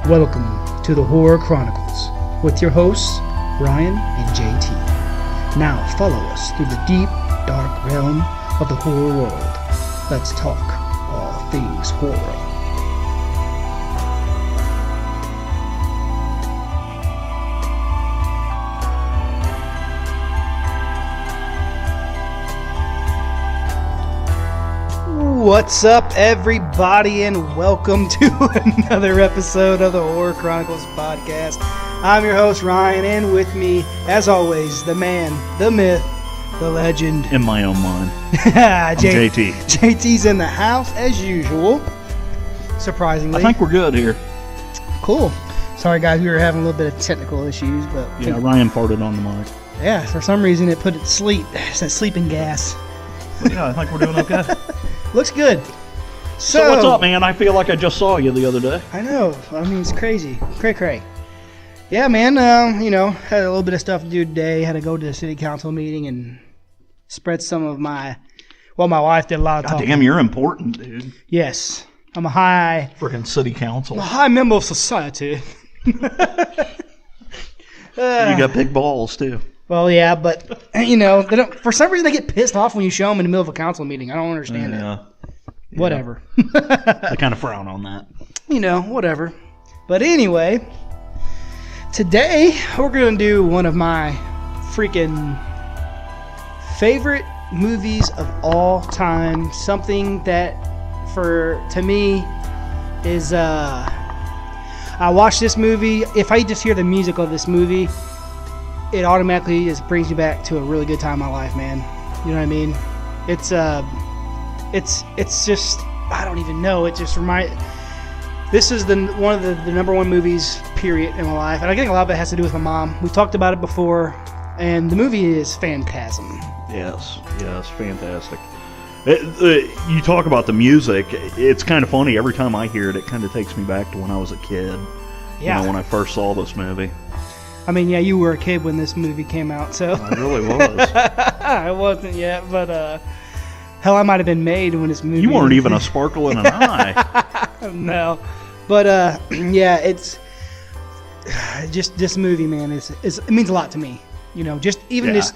Welcome to the Horror Chronicles with your hosts, Ryan and JT. Now follow us through the deep, dark realm of the horror world. Let's talk all things horror. What's up, everybody, and welcome to another episode of the Horror Chronicles podcast. I'm your host, Ryan, and with me, as always, the man, the myth, the legend. In my own mind. I'm JT. JT's in the house, as usual, surprisingly. I think we're good here. Cool. Sorry, guys, we were having a little bit of technical issues, but... Yeah, Ryan farted on the mic. Yeah, for some reason, it put it to sleep. It's that sleeping gas. But yeah, I think we're doing okay. Looks good. So what's up, man? I feel like I just saw you the other day. I know. I mean, it's crazy. Cray. Yeah, man. Had a little bit of stuff to do today. Had to go to the city council meeting and spread some of my... Well, my wife did a lot of talking. Damn, you're important, dude. Yes. I'm a high... Freaking city council. I'm a high member of society. You got big balls, too. Well, yeah, but, they don't, for some reason they get pissed off when you show them in the middle of a council meeting. I don't understand it. Whatever. They kind of frown on that. Whatever. But anyway, today we're going to do one of my freaking favorite movies of all time. Something that, to me, is, I watched this movie. If I just hear the music of this movie, it automatically just brings me back to a really good time in my life, man. You know what I mean? It's just, I don't even know. It just this is one of the number one movies, period, in my life. And I think a lot of it has to do with my mom. We talked about it before, and the movie is Phantasm. Yes, fantastic. You talk about the music. It's kind of funny. Every time I hear it, it kind of takes me back to when I was a kid. Yeah. When I first saw this movie. I mean, yeah, you were a kid when this movie came out, so... I really was. I wasn't yet, but, hell, I might have been made when this movie... You weren't even a sparkle in an eye. No. But, yeah, it's... Just this movie, man, it means a lot to me. Even just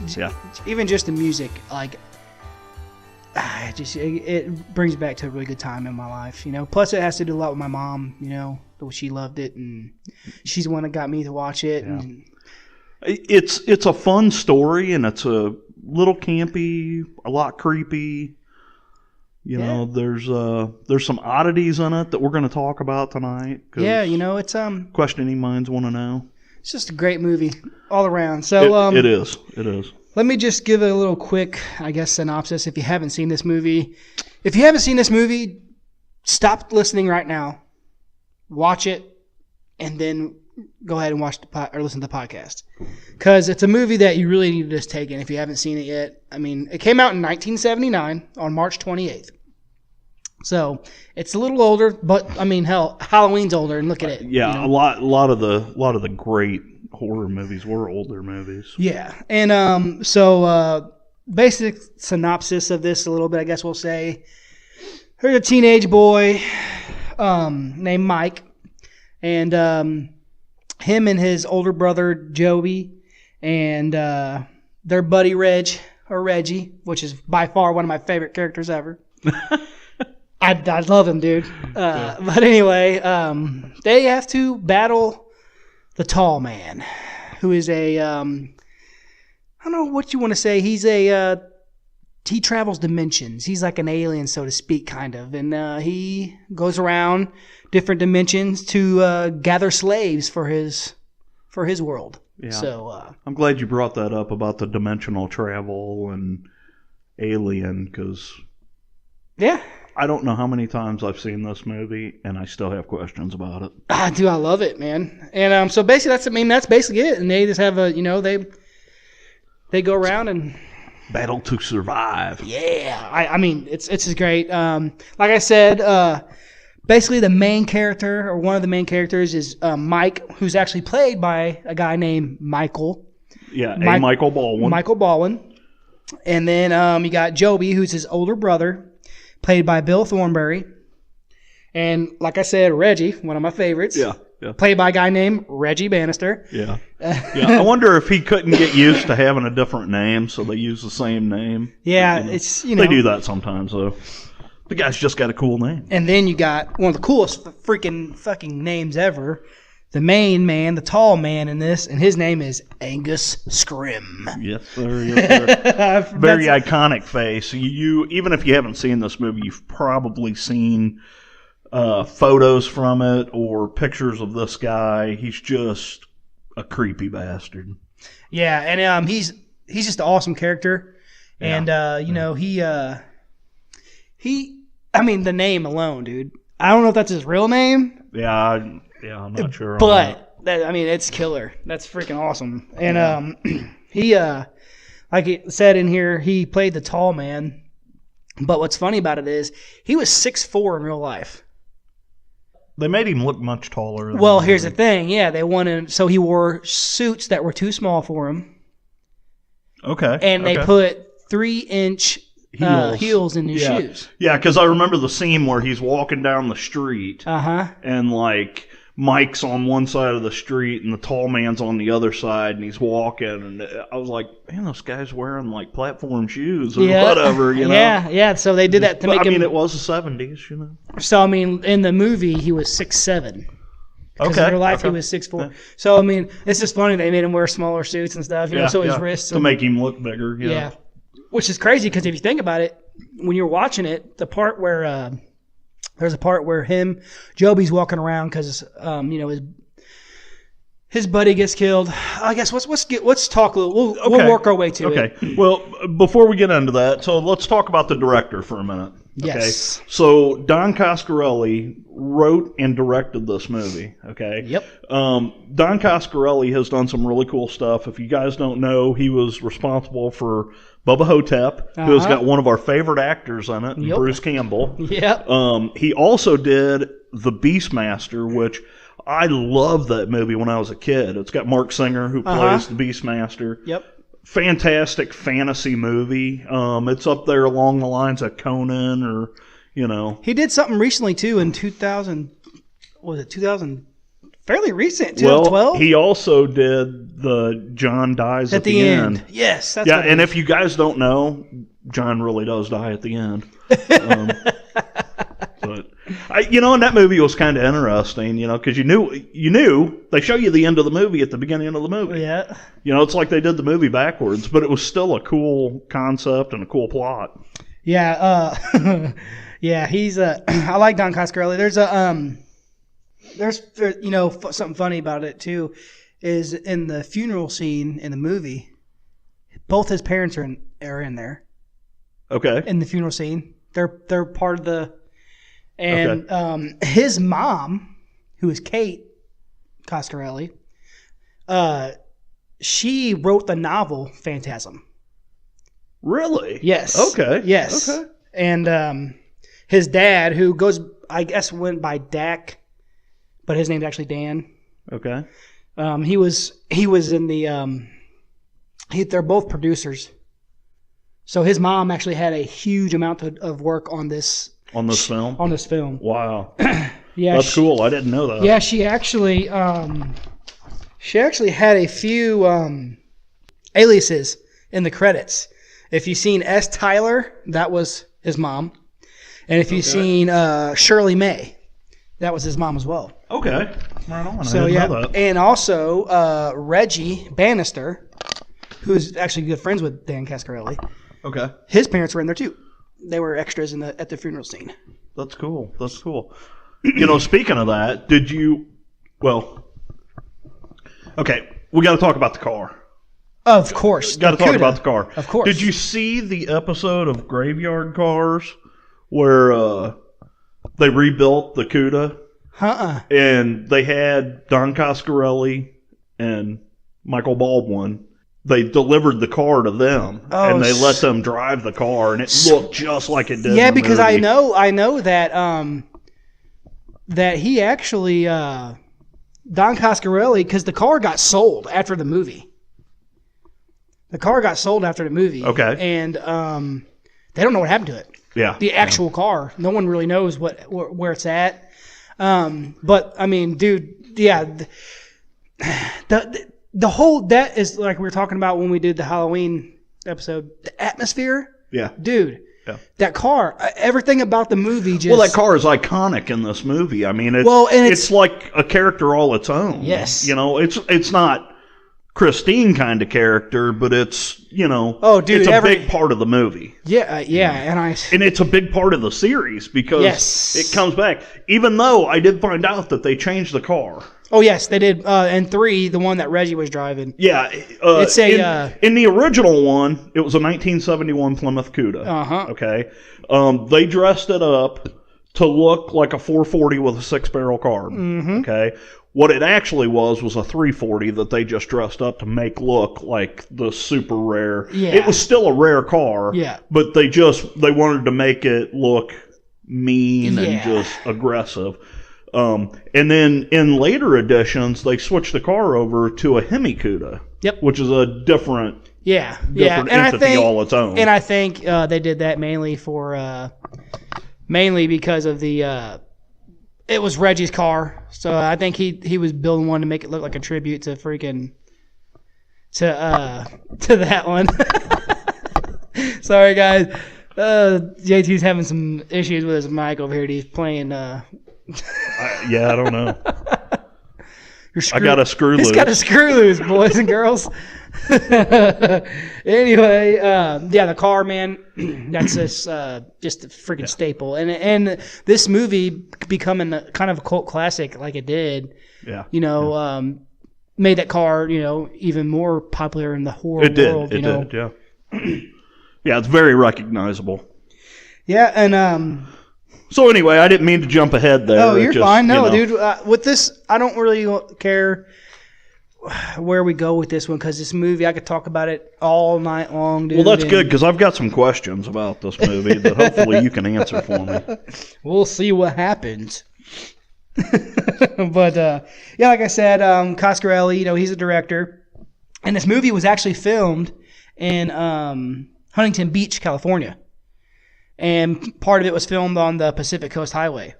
the music, like... It brings back to a really good time in my life, Plus, it has to do a lot with my mom, she loved it, and she's the one that got me to watch it. Yeah. And it's a fun story, and it's a little campy, a lot creepy. There's some oddities in it that we're going to talk about tonight. Yeah, it's questioning minds want to know. It's just a great movie all around. So it is. Let me just give it a little quick, synopsis. If you haven't seen this movie, stop listening right now. Watch it, and then go ahead and listen to the podcast. Because it's a movie that you really need to just take in if you haven't seen it yet. I mean, it came out in 1979 on March 28th. So it's a little older, but I mean, hell, Halloween's older, and look at it. Yeah, a lot of the great horror movies were older movies. Yeah, and so basic synopsis of this a little bit, I guess we'll say. Here's a teenage boy named Mike, and him and his older brother Joey, and their buddy Reggie, which is by far one of my favorite characters ever. I love him, dude. But anyway, they have to battle the Tall Man, who is I don't know what you want to say. He travels dimensions. He's like an alien, so to speak, kind of. And he goes around different dimensions to gather slaves for his world. Yeah. So I'm glad you brought that up about the dimensional travel and alien, because I don't know how many times I've seen this movie, and I still have questions about it. I love it, man. And so basically, that's basically it. And they just have they go around and battle to survive. Yeah, I mean, it's just great. Like I said, basically the main character, or one of the main characters, is Mike, who's actually played by a guy named Michael. Yeah, Michael Baldwin. Michael Baldwin. And then you got Joby, who's his older brother, played by Bill Thornberry. And like I said, Reggie, one of my favorites. Yeah. played by a guy named Reggie Bannister. Yeah. I wonder if he couldn't get used to having a different name, so they use the same name. Yeah, but, it's they do that sometimes, though. The guy's just got a cool name. And then you got one of the coolest freaking fucking names ever. The main man, the tall man in this, and his name is Angus Scrim. Yes, sir. Yes, sir. Very iconic face. You even if you haven't seen this movie, you've probably seen photos from it or pictures of this guy. He's just a creepy bastard. Yeah, and he's just an awesome character, and I mean, the name alone, dude. I don't know if that's his real name. Yeah, I'm not sure. But it's killer. That's freaking awesome. And he, like it said in here, he played the tall man. But what's funny about it is he was 6'4" in real life. They made him look much taller. Well, here's the thing. Yeah, they wanted, so he wore suits that were too small for him. Okay. And they put 3-inch heels in his shoes. Yeah, because I remember the scene where he's walking down the street. Uh-huh. And like Mike's on one side of the street and the tall man's on the other side, and he's walking, and I was like, man, this guy's wearing like platform shoes or whatever, you know? Yeah. So they did that to make him. It was the 70s, you know. So in the movie he was 6'7". Because in real life he was 6'4". Yeah. So it's just funny they made him wear smaller suits and stuff, so his wrists to make him look bigger. Yeah. Which is crazy because if you think about it, when you're watching it, the part where there's a part where Joby's walking around because his buddy gets killed. I guess let's talk a little. We'll work our way to it. Okay. Well, before we get into that, so let's talk about the director for a minute. Yes. Okay. So Don Coscarelli wrote and directed this movie. Okay. Yep. Don Coscarelli has done some really cool stuff. If you guys don't know, he was responsible for Bubba Hotep, who has got one of our favorite actors in it, Bruce Campbell. Yep. He also did The Beastmaster, which I loved that movie when I was a kid. It's got Mark Singer, who plays the Beastmaster. Yep. Fantastic fantasy movie. It's up there along the lines of Conan or, He did something recently, too, in 2000. Was it 2000? Fairly recent, 2012. Well, he also did the John dies at the end. Yes. That's and if you guys don't know, John really does die at the end. But and that movie was kind of interesting, because you knew they show you the end of the movie at the beginning of the movie. Yeah. It's like they did the movie backwards, but it was still a cool concept and a cool plot. Yeah. Yeah. He's I like Don Coscarelli. There's something funny about it too, is in the funeral scene in the movie, both his parents are in there. Okay. In the funeral scene, they're part of the, and his mom, who is Kate Coscarelli, she wrote the novel Phantasm. Really? Yes. Okay. Yes. Okay. And his dad, who went by Dak. But his name's actually Dan. Okay. He was in the. They're both producers. So his mom actually had a huge amount of work on this. On this film. On this film. Wow. Yeah. That's cool. I didn't know that. Yeah, she actually had a few aliases in the credits. If you've seen S. Tyler, that was his mom, and if you've seen Shirley May, that was his mom as well. Okay. Right on. So, I didn't know that. And also Reggie Bannister, who's actually good friends with Dan Coscarelli. Okay. His parents were in there too. They were extras at the funeral scene. That's cool. That's cool. Speaking of that, we got to talk about the car. Of course. Got to talk about the car. Of course. Did you see the episode of Graveyard Cars where they rebuilt the Cuda? And they had Don Coscarelli and Michael Baldwin. They delivered the car to them, and they let them drive the car, and it looked just like it did. Yeah, in the because movie. I know that that he actually Don Coscarelli, because the car got sold after the movie. The car got sold after the movie. Okay. And they don't know what happened to it. Yeah. The actual car. No one really knows where it's at. But I mean, dude, the whole, that is like we were talking about when we did the Halloween episode, the atmosphere. Yeah. Dude. Yeah. That car, everything about the movie just... Well, that car is iconic in this movie. I mean, it's like a character all its own. Yes. You know, it's not Christine kind of character, but it's, you know, it's a big part of the movie. Yeah, and it's a big part of the series because it comes back. Even though I did find out that they changed the car. Oh, yes, they did. And 3, the one that Reggie was driving. Yeah. It's in the original one, it was a 1971 Plymouth Cuda. Uh-huh. Okay. They dressed it up to look like a 440 with a 6-barrel carb. Mm-hmm. Okay. What it actually was a 340 that they just dressed up to make look like the super rare. Yeah. It was still a rare car. Yeah. But they wanted to make it look mean and just aggressive. And then in later editions, they switched the car over to a Hemi Cuda. Yep. Which is a different entity all its own. And I think they did that mainly because of the it was Reggie's car. So I think he was building one to make it look like a tribute to to that one. Sorry guys. JT's having some issues with his mic over here. He's playing I don't know. I got a screw loose. He's got a screw loose, boys and girls. Anyway, the car, man, that's just a freaking staple. And this movie becoming kind of a cult classic like it did, made that car, even more popular in the horror world. It did, yeah. Yeah, it's very recognizable. Yeah, and... So anyway, I didn't mean to jump ahead there. Oh, you're fine. No, dude. With this, I don't really care where we go with this one because this movie, I could talk about it all night long, dude. Well, that's good because I've got some questions about this movie that hopefully you can answer for me. We'll see what happens. But, like I said, Coscarelli, he's a director. And this movie was actually filmed in Huntington Beach, California. And part of it was filmed on the Pacific Coast Highway.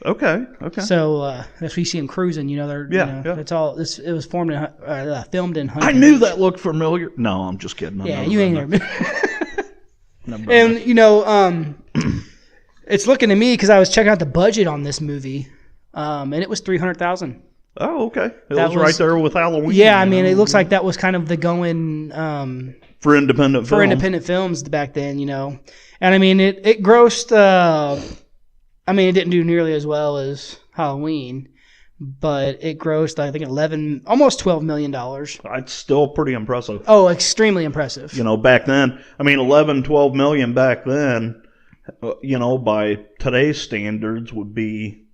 Okay. So that's where you see them cruising. That's all. It was filmed in Huntington. I knew Beach. That looked familiar. No, I'm just kidding. You ain't there. And it's looking to me because I was checking out the budget on this movie, and it was $300,000. Oh, okay. It was right there with Halloween. Yeah, I mean, it looks like that was kind of the going for independent films back then. And I mean, it grossed. I mean, it didn't do nearly as well as Halloween, but it grossed, I think, almost $12 million. It's still pretty impressive. Oh, extremely impressive. Back then, I mean, 12 million back then, by today's standards would be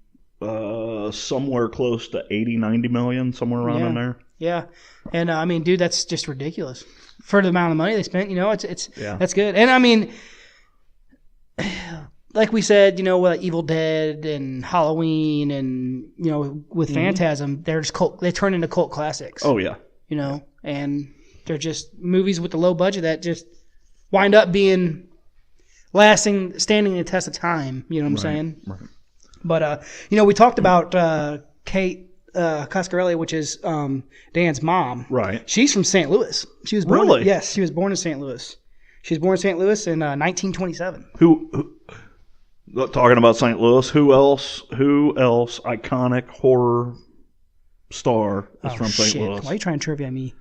somewhere close to 80, 90 million, somewhere around in there. Yeah. And I mean, dude, that's just ridiculous for the amount of money they spent. That's good. And I mean, like we said, with Evil Dead and Halloween and, with Phantasm, they turn into cult classics. Oh, yeah. And they're just movies with the low budget that just wind up being standing the test of time. You know what I'm saying? Right. But, we talked about Kate Coscarelli, which is Dan's mom. Right. She's from St. Louis. She was born. Really? Yes, she was born in St. Louis. She was born in St. Louis in 1927. Who talking about St. Louis? Who else? Iconic horror star is from St. Louis. Why are you trying to trivia me?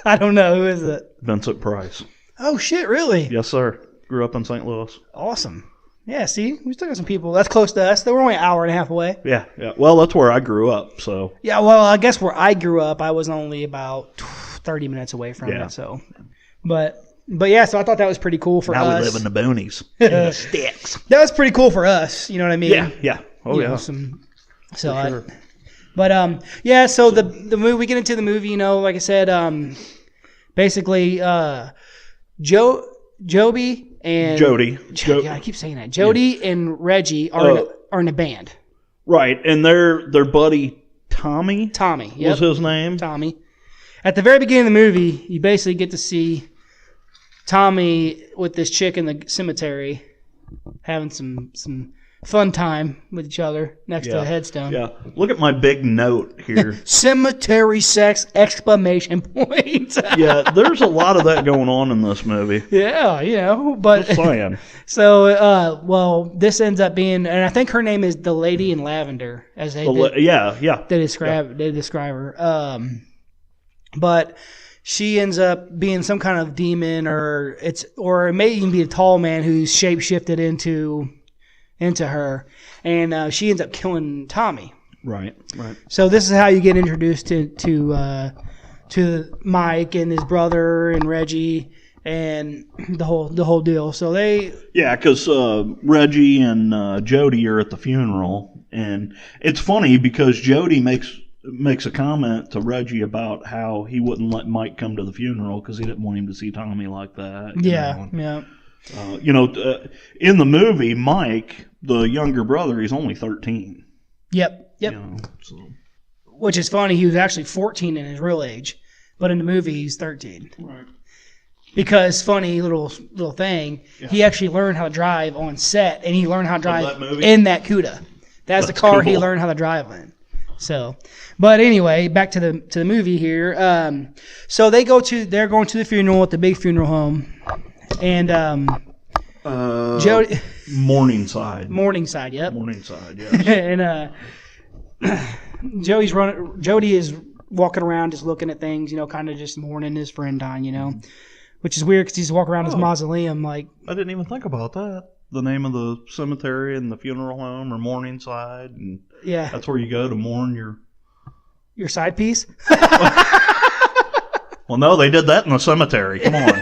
I don't know. Who is it? Vincent Price. Oh shit! Really? Yes, sir. Grew up in St. Louis. Awesome. Yeah. See, we still got some people that's close to us. They were only an hour and a half away. Yeah. Well, that's where I grew up. So. Yeah. Well, I guess where I grew up, I was only about 30 minutes away from it. So, but yeah, so I thought that was pretty cool for us. Now we live in the boonies. In the sticks. That was pretty cool for us. You know what I mean? Yeah. Oh, yeah. Sure. So the movie, we get into the movie, like I said, basically, Jody. Yeah, I keep saying that. Jody and Reggie are in a band. Right, and their buddy Tommy. Yep. Was his name. Tommy. At the very beginning of the movie, you basically get to see Tommy with this chick in the cemetery having some fun time with each other next to a headstone. Yeah. Look at my big note here. Cemetery sex! Exclamation point. Yeah, there's a lot of that going on in this movie. Yeah, but Just saying. So, well, this ends up being, and I think her name is the Lady in Lavender, as they describe her. But she ends up being some kind of demon, or it may even be a tall man who's shapeshifted into her, and she ends up killing Tommy. Right. So this is how you get introduced to Mike and his brother and Reggie and the whole deal. So because Reggie and Jody are at the funeral, and it's funny because Jody makes a comment to Reggie about how he wouldn't let Mike come to the funeral because he didn't want him to see Tommy like that. Yeah. In the movie, Mike, the younger brother, he's only 13. Yep. Which is funny. He was actually 14 in his real age, but in the movie he's 13. Right. Because funny little thing, he actually learned how to drive on set, and he learned how to drive in that Cuda. That's the car he learned how to drive in. So, but anyway, back to the movie here. So they're going to the funeral at the big funeral home, and Jody. Morningside, yep. Morningside, yes. And Jody is walking around just looking at things, kind of just mourning his friend on, which is weird because he's walking around his mausoleum like. I didn't even think about that. The name of the cemetery and the funeral home or Morningside, and that's where you go to mourn your side piece. Well, no, they did that in the cemetery. Come on.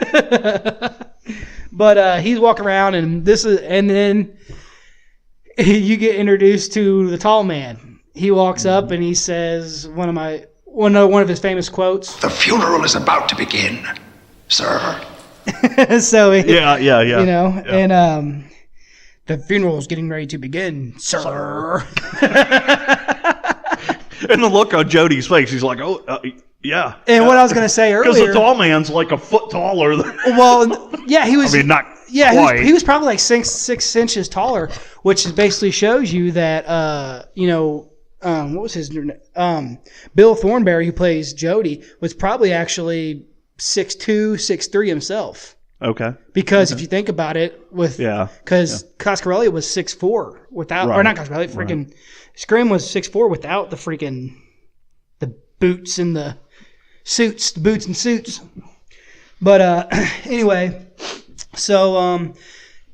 But he's walking around, and then you get introduced to the tall man. He walks up and he says one of his famous quotes. The funeral is about to begin, sir. So yeah. And the funeral is getting ready to begin, sir. And the look on Jody's face, he's like, "Oh, yeah." And what I was going to say earlier, because the tall man's like a foot taller than. Well, yeah, he was. I mean, not. Yeah, quite. He was probably like 6 inches taller, which basically shows you that what was his name? Bill Thornberry, who plays Jody, was probably actually 6'2", 6'3" himself. Okay. Because if you think about it, because Coscarelli was 6'4" without, or not Coscarelli, freaking Scrim was 6'4" without the boots and the suits, But anyway, so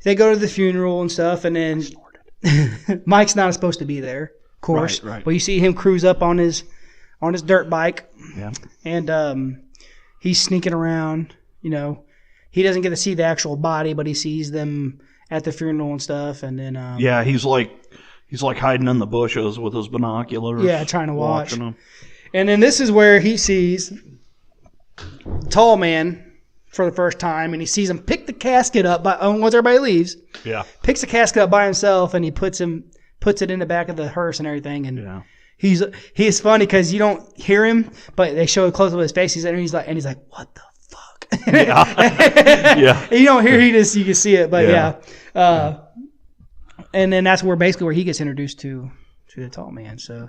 they go to the funeral and stuff, and then Mike's not supposed to be there, of course. Right. But you see him cruise up on his dirt bike, and he's sneaking around. He doesn't get to see the actual body, but he sees them at the funeral and stuff, and then he's like hiding in the bushes with his binoculars. Yeah, trying to watch them. And then this is where he sees tall man for the first time, and he sees him pick the casket up once everybody leaves. Yeah, picks the casket up by himself, and he puts it in the back of the hearse and everything. And he's funny because you don't hear him, but they show a close up of his face. He's like, what the fuck? Yeah. You don't hear, you can see it, but and then that's basically where he gets introduced to the tall man. So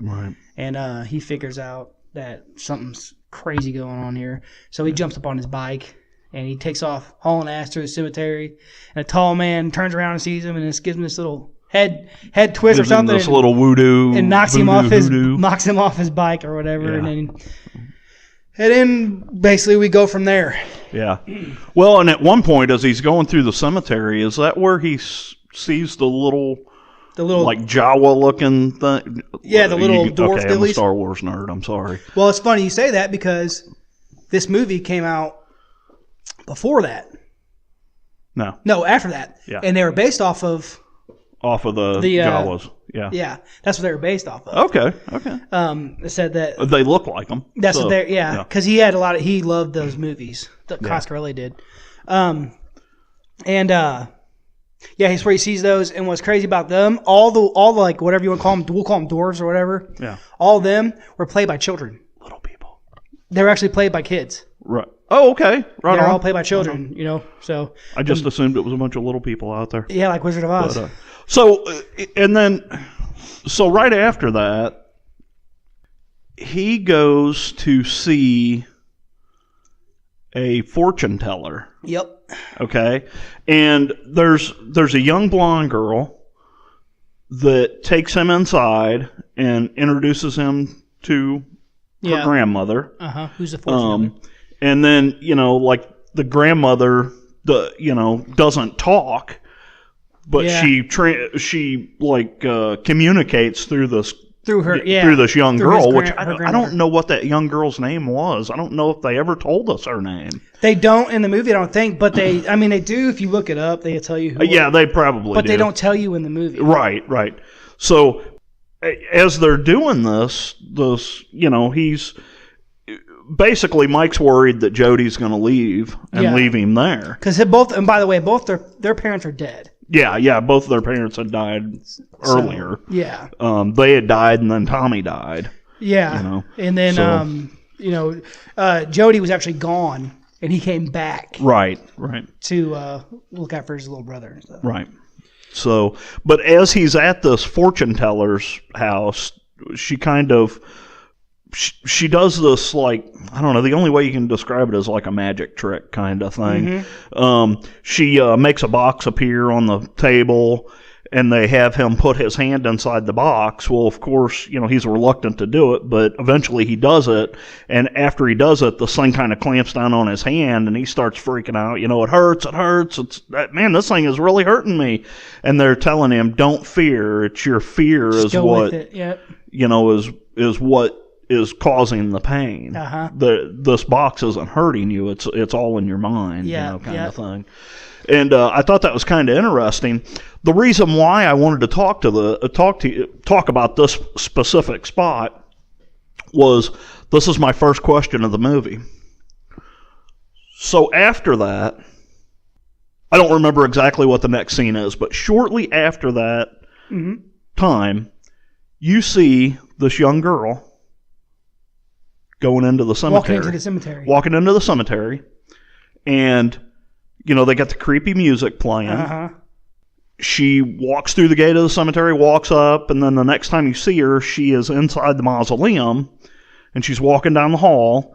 and he figures out that something's crazy going on here. So he jumps up on his bike and he takes off hauling ass to the cemetery. And a tall man turns around and sees him and just gives him this little head twist or something. This little voodoo and knocks him off his bike or whatever. Yeah. And then basically we go from there. Yeah. Well, and at one point as he's going through the cemetery, is that where he sees the little like Jawa looking thing? Yeah, the little dwarf okay, I'm a Star Wars nerd. I'm sorry. Well, it's funny you say that because this movie came out before that. No, after that. Yeah. And they were based off of the Jawas. Yeah. Yeah, that's what they were based off of. Okay. It said that they look like them. That's what they. Yeah, because he had he loved those movies. Coscarelli did. He's where he sees those, and what's crazy about them, all the like whatever you want to call them, we'll call them dwarves or whatever. Yeah. All of them were played by children. Little people. They were actually played by kids. Right. Oh, okay. Right They're on. all played by children, you know. So I just assumed it was a bunch of little people out there. yeah, like Wizard of Oz. But, so right after that, he goes to see a fortune teller. Yep. Okay, and there's a young blonde girl that takes him inside and introduces him to her grandmother. Who's the fortune teller? And then, like the grandmother, doesn't talk, but she communicates through this young girl, which I don't know what that young girl's name was. I don't know if they ever told us her name. They don't in the movie, I don't think, but they do. If you look it up, they tell you who. Yeah, they probably. But they don't tell you in the movie. Right. So as they're doing this, he's. Basically, Mike's worried that Jody's going to leave and leave him there. Because and by the way, both their parents are dead. Yeah, both of their parents had died earlier. Yeah. They had died, and then Tommy died. Yeah. And then, Jody was actually gone, and he came back. Right. To look out for his little brother and stuff. Right. So, but as he's at this fortune teller's house, she kind of... She does this, like, I don't know, the only way you can describe it is like a magic trick kind of thing. Mm-hmm. She makes a box appear on the table, and they have him put his hand inside the box. Well, of course, he's reluctant to do it, but eventually he does it, and after he does it, the thing kind of clamps down on his hand, and he starts freaking out. It hurts, man, this thing is really hurting me. And they're telling him, don't fear, it's your fear is what, is what is causing the pain. This box isn't hurting you. It's all in your mind, kind of thing. And I thought that was kind of interesting. The reason why I wanted to talk about this specific spot was this is my first question of the movie. So after that, I don't remember exactly what the next scene is, but shortly after that time, you see this young girl going into the cemetery. Walking into the cemetery. And, they got the creepy music playing. She walks through the gate of the cemetery, walks up, and then the next time you see her, she is inside the mausoleum, and she's walking down the hall,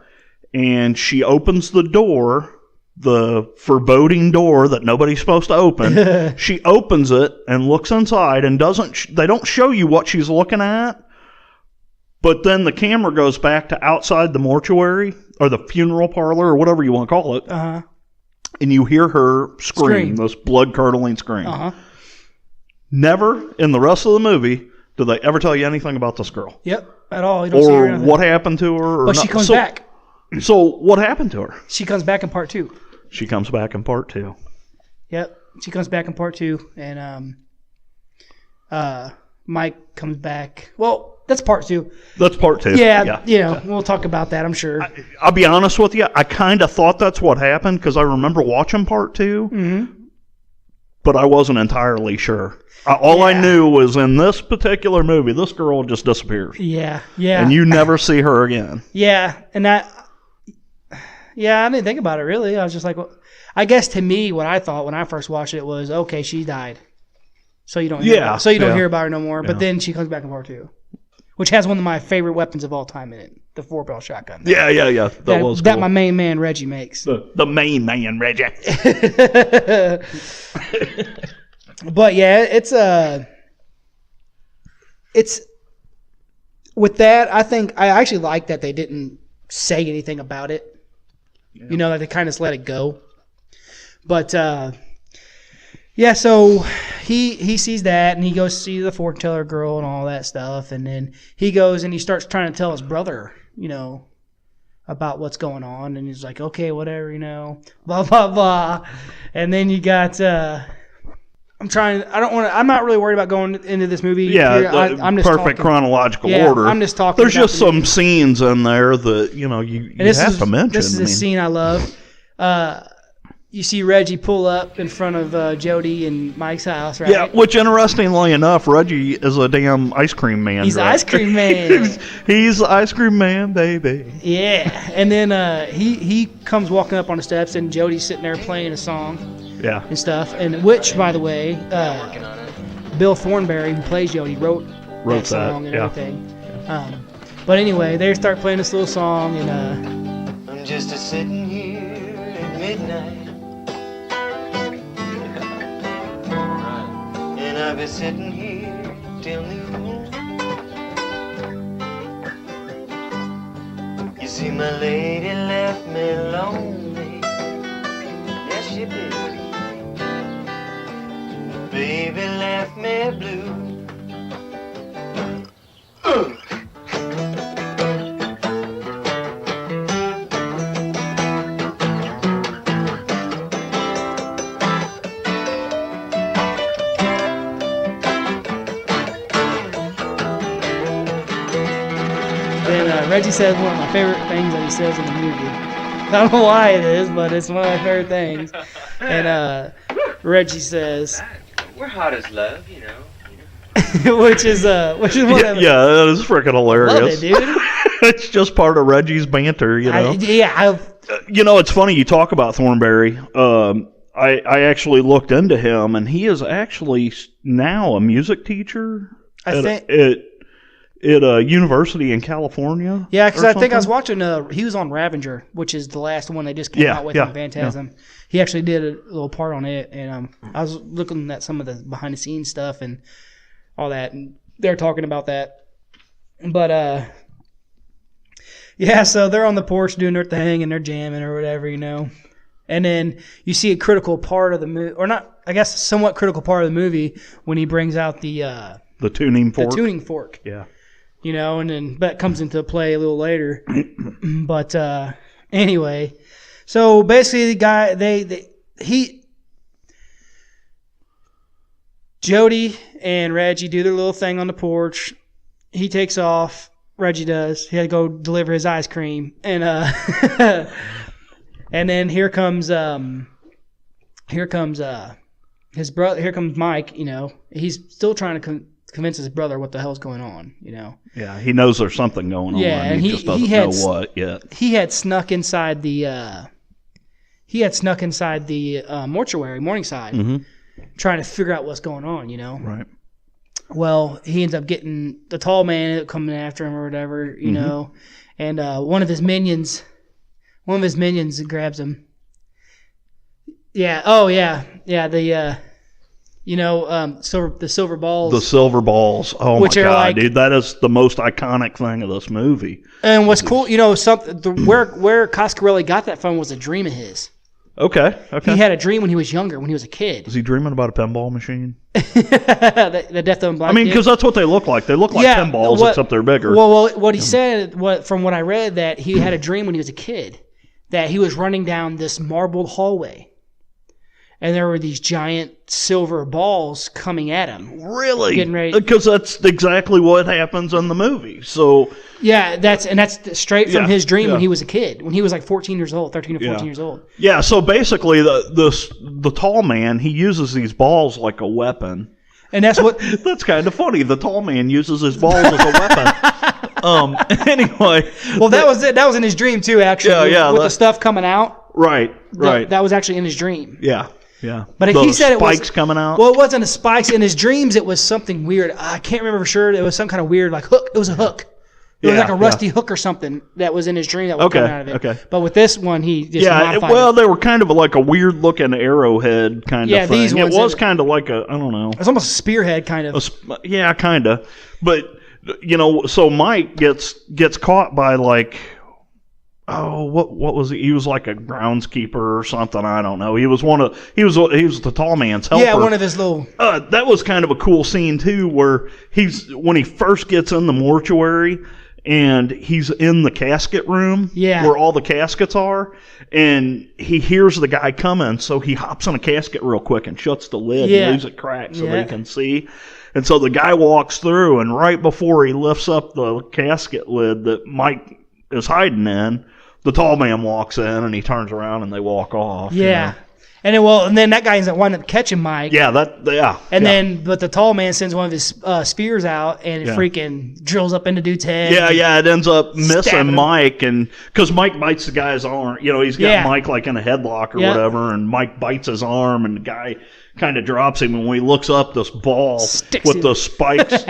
and she opens the door, the foreboding door that nobody's supposed to open. She opens it and looks inside, and they don't show you what she's looking at. But then the camera goes back to outside the mortuary or the funeral parlor or whatever you want to call it. And you hear her scream. This blood-curdling scream. Never in the rest of the movie do they ever tell you anything about this girl. Yep, at all. You don't see her or what happened to her. But she comes back. So what happened to her? She comes back in part 2. She comes back in part 2. Yep, she comes back in part 2. And Mike comes back. Well... That's part 2. That's part 2. Yeah. We'll talk about that, I'm sure. I'll be honest with you. I kind of thought that's what happened because I remember watching part 2, but I wasn't entirely sure. All I knew was in this particular movie, this girl just disappears. Yeah. And you never see her again. Yeah, and I didn't think about it really. I was just like, well, I guess to me, what I thought when I first watched it was, okay, she died, so you don't hear about her no more. But then she comes back in part 2. Which has one of my favorite weapons of all time in it, the 4-barrel shotgun. Yeah. That was cool. That my main man Reggie makes. The main man Reggie. But yeah, it's with that. I think I actually like that they didn't say anything about it. Yeah. Like they kind of just let it go. But yeah, so he sees that, and he goes to see the fortune teller girl and all that stuff, and then he goes and he starts trying to tell his brother, about what's going on, and he's like, okay, whatever, blah blah blah, and then you got I'm not really worried about going into this movie. Yeah, I'm just perfect talking, chronological order. I'm just talking. There's just some scenes in there that you have to mention. This is a scene I love. you see Reggie pull up in front of Jody and Mike's house, right? Yeah, which interestingly enough, Reggie is a damn ice cream man. He's the ice cream man. He's the ice cream man, baby. Yeah, and then he comes walking up on the steps, and Jody's sitting there playing a song. Yeah. And stuff, and which, by the way, Bill Thornberry, who plays Jody, wrote that song and everything. Yeah. But anyway, they start playing this little song, and I'm just sitting here at midnight. And I'll be sitting here till noon. You see, my lady left me lonely. Yes, she did. Baby left me blue. Then Reggie says one of my favorite things that he says in the movie. I don't know why it is, but it's one of my favorite things. And Reggie says, "We're hot as love, you know." which is one of Yeah, that is freaking hilarious. love it, dude. It's just part of Reggie's banter, you know. You know, it's funny you talk about Thornberry. I actually looked into him, and he is actually now a music teacher at a university in California. Yeah, because I think I was watching. He was on Ravager, which is the last one they just came out with in Phantasm. Yeah. He actually did a little part on it, and I was looking at some of the behind the scenes stuff and all that, and they're talking about that. But yeah, so they're on the porch doing their thing and they're jamming or whatever, you know. And then you see a critical part of the movie, or not, I guess, somewhat critical part of the movie when he brings out the tuning fork. The tuning fork. Yeah. You know, and then that comes into play a little later. But anyway, so basically the guy, Jody and Reggie do their little thing on the porch. He takes off. Reggie does. He had to go deliver his ice cream, and and then here comes his brother. Here comes Mike. You know, he's still trying to convince his brother what the hell's going on. You know. Yeah, he knows there's something going on. Yeah, and he just doesn't know what yet. He had snuck inside the mortuary, Morningside, trying to figure out what's going on. You know. Right. Well, he ends up getting the tall man ended up coming after him or whatever, you know, and one of his minions grabs him. Yeah. Oh, yeah. Yeah. The silver balls. The silver balls. Oh my God, like, dude, that is the most iconic thing of this movie. And what's cool, you know, where Coscarelli got that from was a dream of his. Okay. He had a dream when he was younger, when he was a kid. Was he dreaming about a pinball machine? the Death of a Black I mean, because that's what they look like. They look like pinballs, except they're bigger. Well, what he said, from what I read, that he had a dream when he was a kid, that he was running down this marbled hallway, and there were these giant silver balls coming at him. Really? Getting ready. Because that's exactly what happens in the movie. So yeah, that's straight from his dream when he was a kid, when he was like 13 or 14 years old. Yeah, so basically the tall man, he uses these balls like a weapon. And that's what that's kind of funny. The tall man uses his balls as a weapon. Anyway, well, that was it. That was in his dream too, actually. With the stuff coming out. Right. That was actually in his dream. Yeah. But he said it was spikes coming out. Well, it wasn't a spikes in his dreams. It was something weird. I can't remember for sure. It was some kind of weird like hook. It was a hook. It was like a rusty hook or something that was in his dream that was coming out of it. Okay. But with this one, he just modified it. They were kind of like a weird looking arrowhead kind of thing. These ones, it was kind of like I don't know. It's almost a spearhead kind of. Kind of. But you know, so Mike gets caught by like. Oh, what was he? He was like a groundskeeper or something. I don't know. He was the tall man's helper. Yeah, one of his little. That was kind of a cool scene too, where when he first gets in the mortuary and he's in the casket room, where all the caskets are, and he hears the guy coming, so he hops on a casket real quick and shuts the lid and leaves it cracked so they can see. And so the guy walks through, and right before he lifts up the casket lid that Mike is hiding in, the tall man walks in and he turns around and they walk off. Yeah. And then that guy ends up winding up catching Mike. Yeah, But the tall man sends one of his spears out, and it freaking drills up into dude's head. Yeah, it ends up missing Mike, and because Mike bites the guy's arm. He's got Mike like in a headlock or whatever, and Mike bites his arm, and the guy kind of drops him, and when he looks up, this ball with the spikes,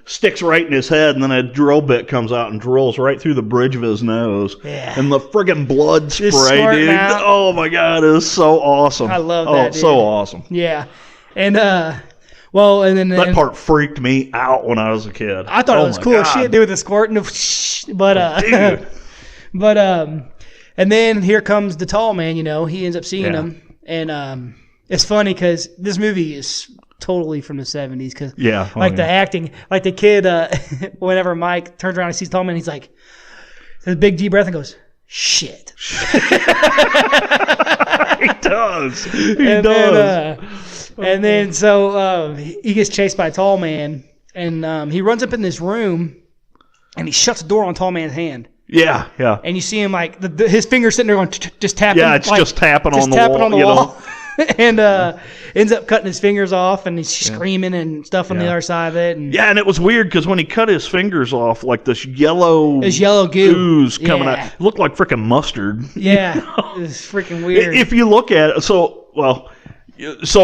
sticks right in his head, and then a drill bit comes out and drills right through the bridge of his nose. Yeah. And the friggin' blood spray, dude. Out. Oh my God, it is so awesome. I love that. Dude. So awesome. Yeah. And that part freaked me out when I was a kid. I thought it was cool as shit, dude, with the squirt and and then here comes the tall man, he ends up seeing him, and it's funny because this movie is totally from the 70s. Because the acting, like the kid, whenever Mike turns around and sees Tall Man, he's like, a big deep breath and goes, shit. He does. He does. And then so he gets chased by Tall Man, and he runs up in this room, and he shuts the door on Tall Man's hand. Yeah. And you see him like his fingers sitting there going just tapping. Yeah, it's just tapping on the wall. And ends up cutting his fingers off, and he's screaming and stuff on the other side of it. And it was weird because when he cut his fingers off, like this yellow goo ooze coming out, it looked like freaking mustard. Yeah, it was freaking weird. If you look at it, so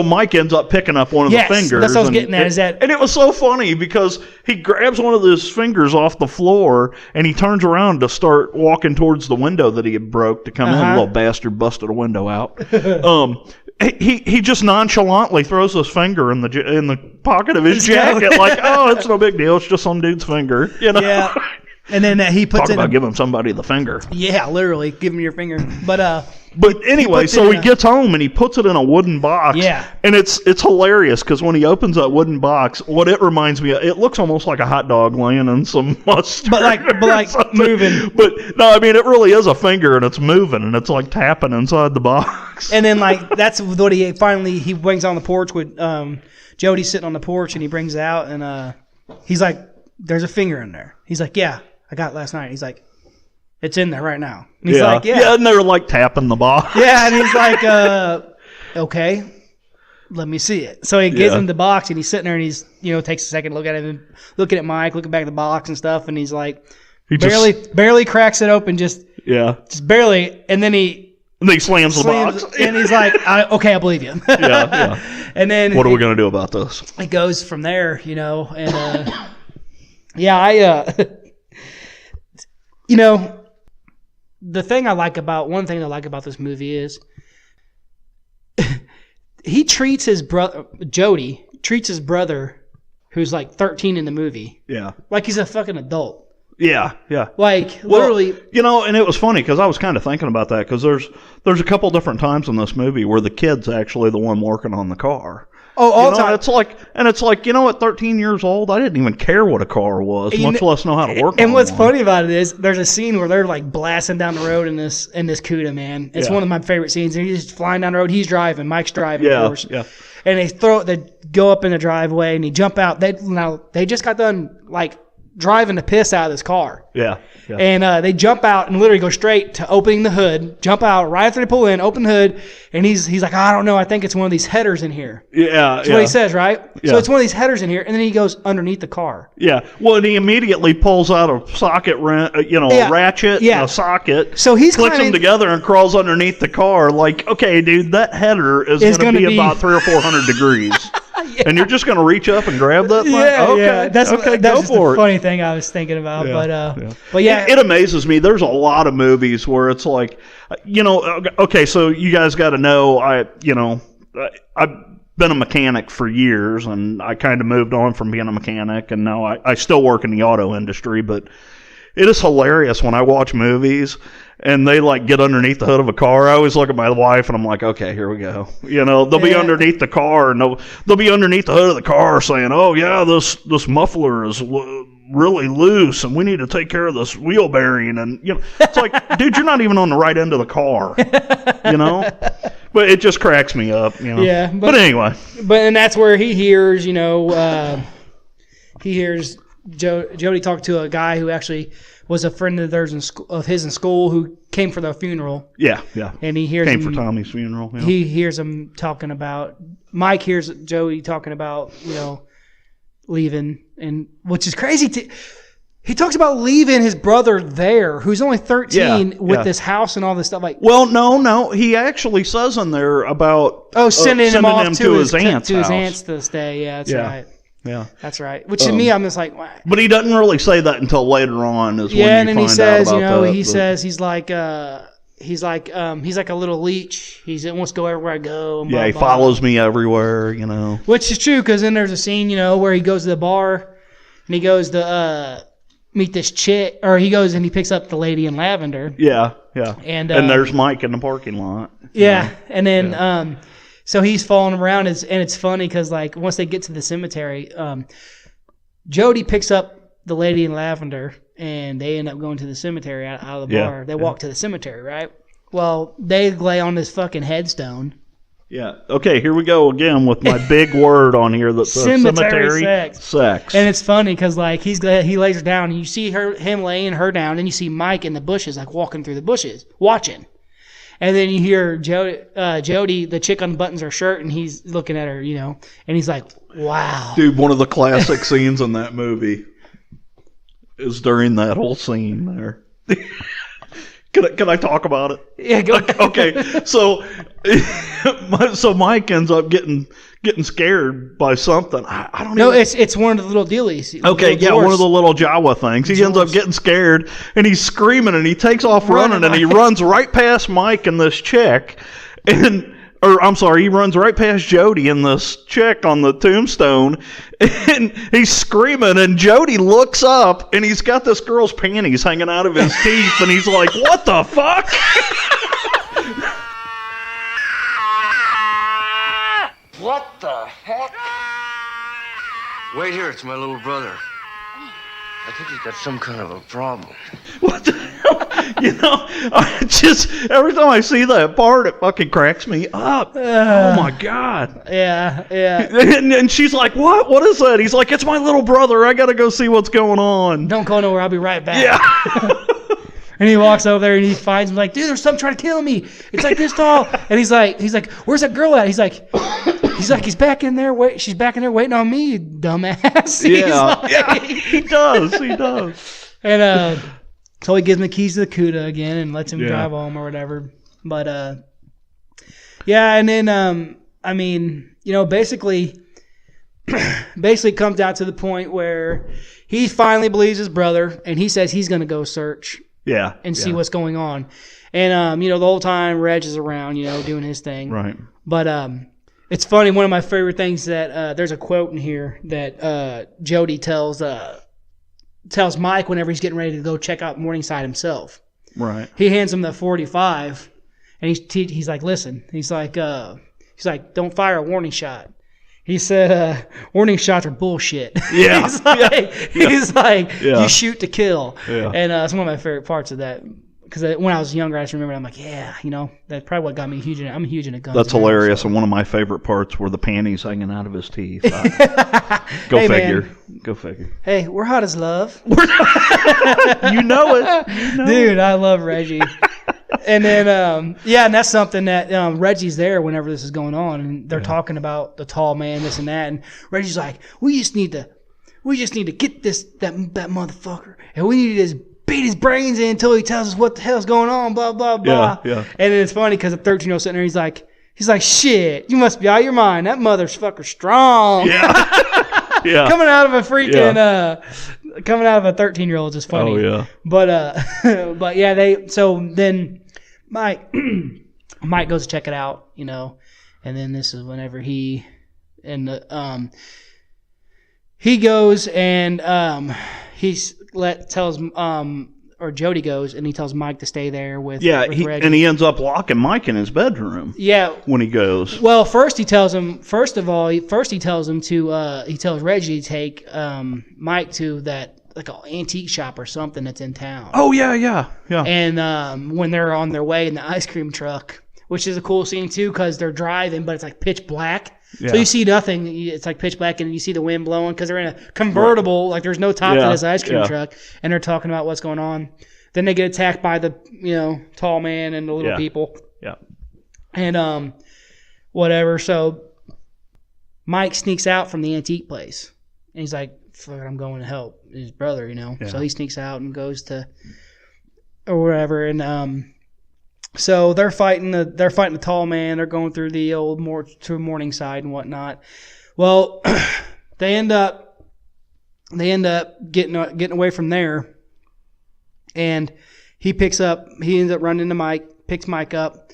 Mike ends up picking up one of the fingers. That's what I was getting at. And it was so funny because he grabs one of his fingers off the floor and he turns around to start walking towards the window that he had broke to come in. Little bastard busted a window out. He just nonchalantly throws his finger in the pocket of his jacket, like, oh, it's no big deal. It's just some dude's finger, Yeah. And then he puts talk about giving somebody the finger. Yeah, literally, give him your finger. But anyway, he gets home and he puts it in a wooden box. Yeah. And it's hilarious because when he opens that wooden box, what it reminds me of, it looks almost like a hot dog laying in some mustard. But like moving. But no, I mean, it really is a finger and it's moving and it's like tapping inside the box. And then that's what he brings on the porch with Jody's sitting on the porch and he brings it out and he's like, there's a finger in there. He's like, yeah, I got it last night. He's like, it's in there right now. And he's like, yeah. And they're like tapping the box. Yeah, and he's like, okay, let me see it. So he gives him the box and he's sitting there and he's, takes a second look at it and looking at Mike, looking back at the box and stuff. And he's like, barely cracks it open, just barely. And then he slams the box. And he's like, okay, I believe you. And then what are we going to do about this? It goes from there, and one thing I like about this movie is he treats his brother, Jody, who's like 13 in the movie. Yeah. Like he's a fucking adult. Yeah. Like, literally. And it was funny because I was kind of thinking about that because there's a couple different times in this movie where the kid's actually the one working on the car. Oh, all the time. It's like, at 13 years old, I didn't even care what a car was, much less know how to work on And what's one. funny about it is there's a scene where they're like blasting down the road in this Cuda, man. It's one of my favorite scenes. And he's just flying down the road. He's driving. Mike's driving, of course. Yeah. And they go up in the driveway and he jump out. They just got done like driving the piss out of this car. Yeah. And they jump out and literally go straight to opening the hood, jump out right after they pull in, open the hood, and he's like, I don't know, I think it's one of these headers in here. Yeah. That's what he says, right? Yeah. So it's one of these headers in here, and then he goes underneath the car. Yeah. Well, and he immediately pulls out a socket, a ratchet, and a socket, so he clicks them together and crawls underneath the car like, okay, dude, that header is going to be about 300 or 400 degrees. Yeah. And you're just going to reach up and grab that thing? That's go for it. Funny thing I was thinking about. But it amazes me. There's a lot of movies where it's like, okay, so you guys got to know, I've been a mechanic for years, and I kind of moved on from being a mechanic, and now I still work in the auto industry, but it is hilarious when I watch movies and they like get underneath the hood of a car. I always look at my wife and I'm like, okay, here we go. They'll be underneath the car and they'll be underneath the hood of the car saying, oh yeah, this muffler is really loose and we need to take care of this wheel bearing. And it's like, dude, you're not even on the right end of the car, But it just cracks me up, Yeah. But anyway. And that's where he hears, Jody talked to a guy who actually was a friend of theirs of his in school who came for the funeral. Yeah. And he hears came for Tommy's funeral. Yeah. He hears him talking about Mike hears Jody talking about leaving, and which is crazy. He talks about leaving his brother there, who's only 13, with this house and all this stuff. Like, well, no, he actually says in there about sending him off to his aunt's to his house. aunt's to stay. Yeah, that's right. Yeah, that's right. Which to me, I'm just like, wow. But he doesn't really say that until later on. Is when you and then he find says, out about that, he says he's like a little leech. He wants to go everywhere I go. And yeah, blah, he blah. follows me everywhere. Which is true, because then there's a scene, where he goes to the bar and he goes to meet this chick, or he goes and he picks up the lady in lavender. Yeah. And there's Mike in the parking lot. Yeah, and then so he's following him around, and it's funny because like once they get to the cemetery, Jody picks up the lady in lavender, and they end up going to the cemetery out of the bar. They walk to the cemetery, right? Well, they lay on this fucking headstone. Yeah. Okay, here we go again with my big word on here that's cemetery sex. And it's funny because like he lays her down, and you see him laying her down, and you see Mike in the bushes, like walking through the bushes, watching. And then you hear Jody, the chick unbuttons her shirt, and he's looking at her, and he's like, wow. Dude, one of the classic scenes in that movie is during that whole scene there. Can I talk about it? Yeah, go ahead. Okay, so Mike ends up getting scared by something. I don't know. No, it's one of the little dealies. Okay, yeah, one of the little Jawa things. He ends up getting scared, and he's screaming, and he takes off running, and he runs right past Mike and this chick, he runs right past Jody and this chick on the tombstone, and he's screaming, and Jody looks up, and he's got this girl's panties hanging out of his teeth, and he's like, what the fuck? What the heck? Wait here, it's my little brother. I think he's got some kind of a problem. What the hell? Every time I see that part, it fucking cracks me up. Oh my God. Yeah. And she's like, what? What is that? He's like, it's my little brother. I got to go see what's going on. Don't go nowhere. I'll be right back. Yeah. And he walks over there and he finds him like, dude, there's something trying to kill me. It's like this tall. And he's like, where's that girl at? He's back in there. She's back in there waiting on me, you dumbass. Yeah, he does. And so he gives him the keys to the Cuda again and lets him drive home or whatever. But and then basically it comes down to the point where he finally believes his brother, and he says he's going to go search. Yeah. And see what's going on. And, the whole time Reg is around, doing his thing. Right. But it's funny. One of my favorite things that there's a quote in here that Jody tells Mike whenever he's getting ready to go check out Morningside himself. Right. He hands him the 45, and he's like, listen. He's like, don't fire a warning shot. He said, warning shots are bullshit. Yeah. He's like, you shoot to kill. Yeah. And it's one of my favorite parts of that. Because when I was younger, I just remember, I'm like, that's probably what got me huge. I'm huge into guns. That's hilarious. And one of my favorite parts were the panties hanging out of his teeth. Go figure. Hey, we're hot as love. You know it. Dude, I love Reggie. And then, and that's something that Reggie's there whenever this is going on, and they're talking about the tall man, this and that, and Reggie's like, we just need to get that motherfucker, and we need to just beat his brains in until he tells us what the hell's going on, blah blah blah. Yeah. And then it's funny because the 13-year-old sitting there, he's like, shit, you must be out of your mind. That motherfucker's strong. Yeah. Yeah. Coming out of a freaking coming out of a 13-year-old is funny. Oh yeah. But yeah, so then Mike goes to check it out, and then this is whenever he goes and Jody goes and he tells Mike to stay there with Reggie. And he ends up locking Mike in his bedroom. Yeah, when he goes. Well, first he tells Reggie to take Mike to that like an antique shop or something that's in town. Oh yeah. And when they're on their way in the ice cream truck, which is a cool scene too because they're driving, but it's like pitch black. Yeah. So you see nothing. It's like pitch black, and you see the wind blowing because they're in a convertible. Like there's no top to this ice cream truck, and they're talking about what's going on. Then they get attacked by the tall man and the little people. Yeah. And whatever. So Mike sneaks out from the antique place, and he's like, "Fuck, I'm going to help his brother," Yeah. So he sneaks out and goes to or whatever, and so they're fighting the tall man. They're going through the old Morningside and whatnot. Well, they end up getting away from there, and he ends up running into Mike, picks Mike up,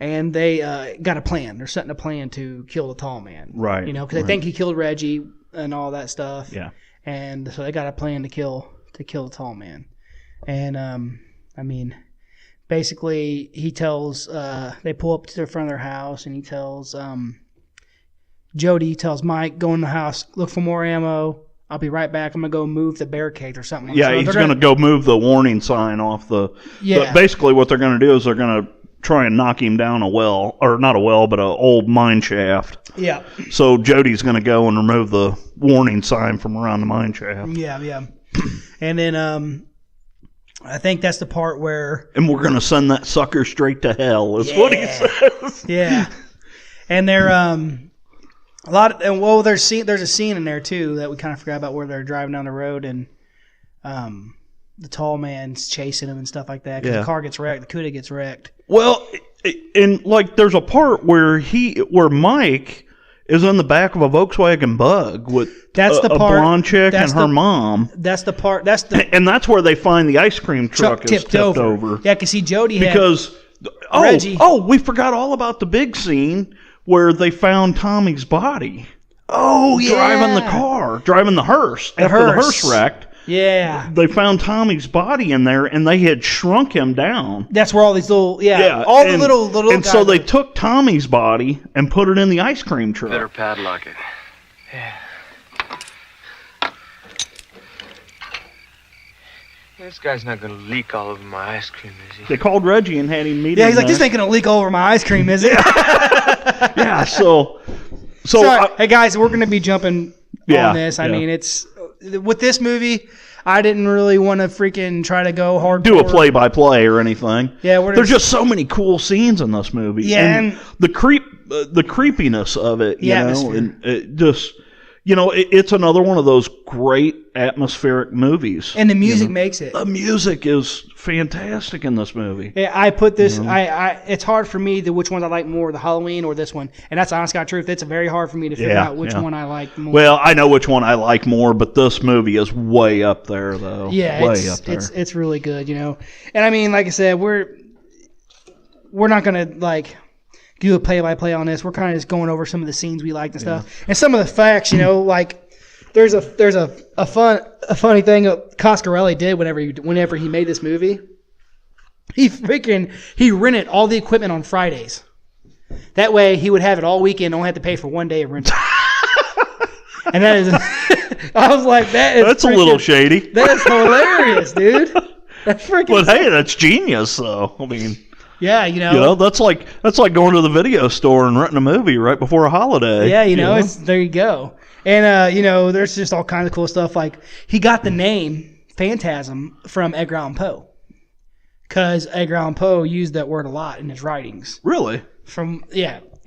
and they got a plan. They're setting a plan to kill the tall man, right? Because they think he killed Reggie and all that stuff. Yeah, and so they got a plan to kill the tall man, and basically, he tells they pull up to the front of their house, and he tells Jody tells Mike, "Go in the house, look for more ammo. I'll be right back. I'm gonna go move the barricade or something." Yeah, so he's gonna go move the warning sign off the. Yeah. Basically, what they're gonna do is they're gonna try and knock him down a well, or not a well, but an old mine shaft. Yeah. So Jody's gonna go and remove the warning sign from around the mine shaft. Yeah. And then I think that's the part where... And we're going to send that sucker straight to hell, is what he says. Yeah. And they're... there's a scene in there, too, that we kind of forgot about where they're driving down the road and the tall man's chasing him and stuff like that. Because the car gets wrecked. The Cuda gets wrecked. Well, and there's a part where Mike is in the back of a Volkswagen Bug with a blonde chick and her mom. That's the part. And that's where they find the ice cream truck is tipped over. Yeah, because Jody Reggie. Oh, we forgot all about the big scene where they found Tommy's body. Oh, yeah. Driving the hearse. After the hearse wrecked. Yeah. They found Tommy's body in there, and they had shrunk him down. That's where all these little, the little and so they took Tommy's body and put it in the ice cream truck. Better padlock it. Yeah. This guy's not going to leak all over my ice cream, is he? They called Reggie and had him meet him. Yeah, he's like, this ain't going to leak all over my ice cream, is it? Yeah, so hey, guys, we're going to be jumping on this. I mean, it's... With this movie, I didn't really want to freaking try to go hardcore. Do a play-by-play or anything. Yeah, there's just so many cool scenes in this movie. Yeah, and the creepiness of it. And it just, it's another one of those great atmospheric movies. And the music makes it. The music is fantastic in this movie. Yeah, I put this. It's hard for me to which ones I like more, the Halloween or this one. And that's honest God truth. It's very hard for me to figure out which one I like more. Well, I know which one I like more, but this movie is way up there, though. Yeah, way up there. It's really good, And I mean, like I said, we're not gonna do a play-by-play on this. We're kind of just going over some of the scenes we liked and stuff, and some of the facts. There's a funny thing Coscarelli did whenever he made this movie. He rented all the equipment on Fridays. That way he would have it all weekend, only have to pay for one day of rental. And that is, I was like, that's a little shady. That is hilarious, dude. That's freaking. But hey, that's genius, though. I mean. Yeah, that's like going to the video store and renting a movie right before a holiday. Yeah, it's there you go. And there's just all kinds of cool stuff. Like he got the name Phantasm from Edgar Allan Poe, because Edgar Allan Poe used that word a lot in his writings. Really?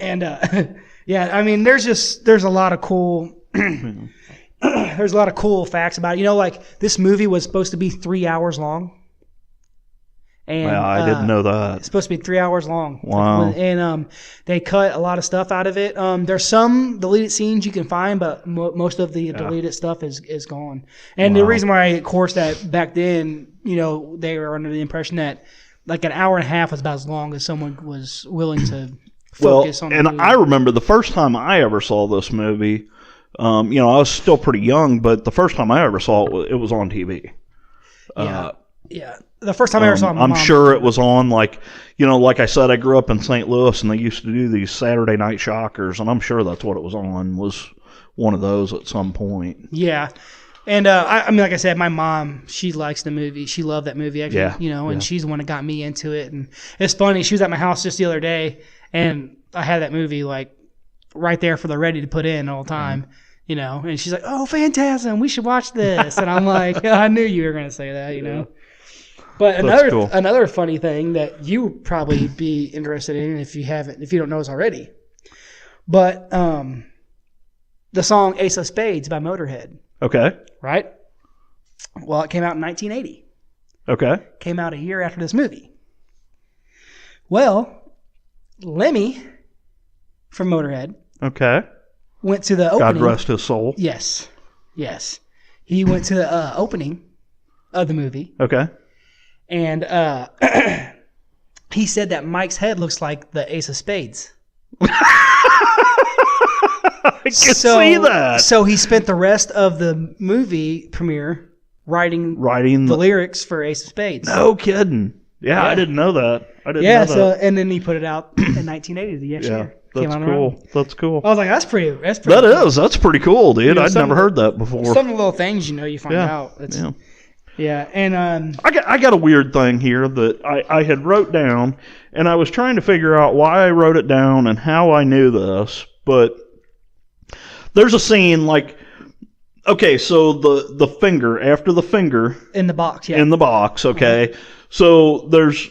And I mean, there's a lot of cool. There's a lot of cool facts about it. This movie was supposed to be 3 hours long. And, I didn't know that. It's supposed to be 3 hours long. Wow. And they cut a lot of stuff out of it. There's some deleted scenes you can find, but most of the deleted stuff is gone. And the reason why, of course, that back then, they were under the impression that like an hour and a half was about as long as someone was willing to focus on. And I remember the first time I ever saw this movie, I was still pretty young, but the first time I ever saw it was on TV. Yeah. The first time I ever saw my I'm mom. sure it was on like I said, I grew up in St. Louis and they used to do these Saturday night shockers, and I'm sure that's what it was on, was one of those at some point. Yeah. And I mean, like I said, my mom, she likes the movie. She loved that movie, actually. Yeah, You know, and she's the one that got me into it. And it's funny. She was at my house just the other day, and I had that movie like right there for the ready to put in all the time. You know, and she's like, "Oh, Phantasm, we should watch this." And I'm like, "I knew you were going to say that." You know. But another funny thing that you would probably be interested in if you don't know this already. But the song "Ace of Spades" by Motorhead. Okay. Right? Well, it came out in 1980. Okay. Came out a year after this movie. Well, Lemmy from Motorhead Okay. went to the opening. God rest his soul. Yes. He went to the opening of the movie, Okay. and he said that Mike's head looks like the Ace of Spades. I can see that. So he spent the rest of the movie premiere writing the lyrics for Ace of Spades. No kidding. Yeah, I didn't know that. And then he put it out in 1980, the next year. That's cool. That's cool. I was like, that's pretty That cool. is. That's pretty cool, dude. I'd never heard that before. Some of the little things, you find out. Yeah, and I got a weird thing here that I had wrote down, and I was trying to figure out why I wrote it down and how I knew this, but there's a scene like, okay, so the finger, after the finger in the box, in the box, okay, so there's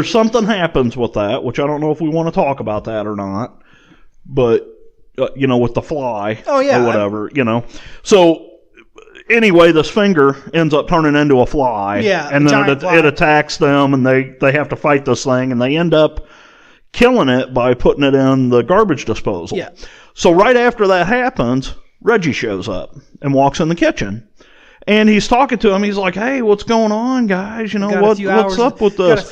something happens with that, which I don't know if we want to talk about that or not, but with the fly, or whatever, so. Anyway, this finger ends up turning into a fly. Yeah, and then it attacks them, and they have to fight this thing, and they end up killing it by putting it in the garbage disposal. Yeah. So right after that happens, Reggie shows up and walks in the kitchen. And he's talking to him. He's like, "Hey, what's going on, guys? What's up with this?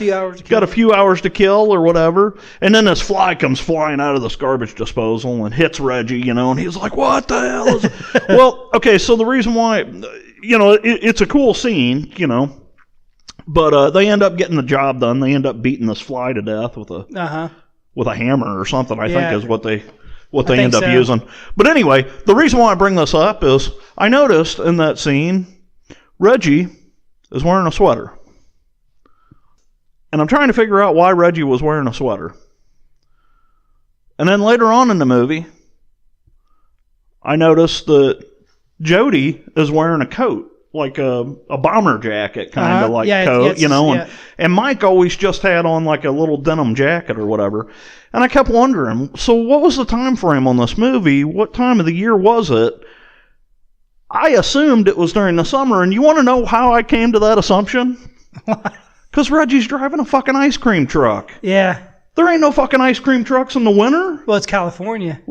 Got a few hours to kill or whatever." And then this fly comes flying out of this garbage disposal and hits Reggie, and he's like, "What the hell is it?" Well, okay, so the reason why, it's a cool scene, but they end up getting the job done. They end up beating this fly to death with a hammer or something, I think is what they end up using. But anyway, the reason why I bring this up is I noticed in that scene, Reggie is wearing a sweater. And I'm trying to figure out why Reggie was wearing a sweater. And then later on in the movie, I noticed that Jody is wearing a coat, like a bomber jacket kind of coat, and Mike always just had on like a little denim jacket or whatever. And I kept wondering, so what was the time frame on this movie? What time of the year was it? I assumed it was during the summer, and you want to know how I came to that assumption? Because Reggie's driving a fucking ice cream truck. Yeah. There ain't no fucking ice cream trucks in the winter. Well, it's California.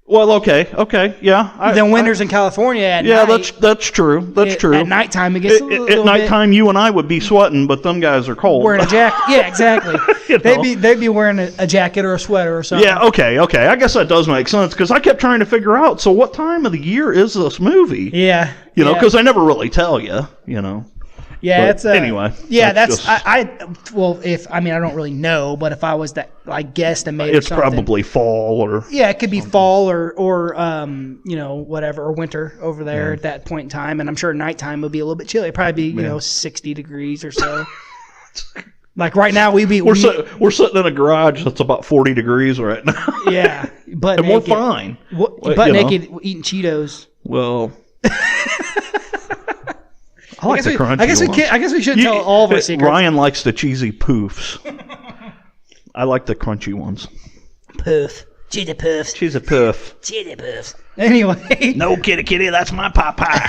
Well, okay, yeah. The winters in California at night. That's true. That's true. At nighttime, it gets a little at nighttime, you and I would be sweating, but them guys are cold. Wearing a jacket. Yeah, exactly. They'd be wearing a jacket or a sweater or something. Yeah, okay. I guess that does make sense, because I kept trying to figure out, so what time of the year is this movie? Yeah. Because they never really tell you, Yeah, but anyway. Yeah, I don't really know, but if I was to guesstimate, it's probably fall or it could be fall or whatever, or winter over there at that point in time, and I'm sure nighttime would be a little bit chilly. It'd probably be 60 degrees or so. Like right now, we're sitting in a garage that's about 40 degrees right now. Yeah, but and we're fine. Butt naked, eating Cheetos. Well. I like the crunchy ones. I guess we should tell all of our secrets. Ryan likes the cheesy poofs. I like the crunchy ones. Poof. Cheetah poofs. Cheetah poof. Cheetah poofs. Anyway. No, kitty, that's my pie.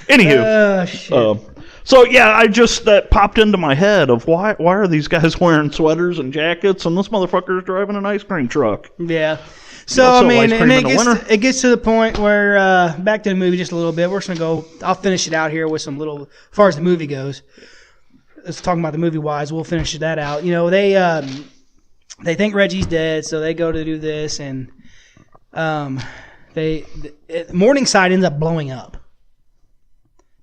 Anywho. Shit. So yeah, that popped into my head of why are these guys wearing sweaters and jackets and this motherfucker's driving an ice cream truck? Yeah. So, and it gets to the point where, back to the movie just a little bit. We're just going to I'll finish it out here with some little, as far as the movie goes. Let's talk about the movie-wise. We'll finish that out. They think Reggie's dead, so they go to do this, and Morningside ends up blowing up.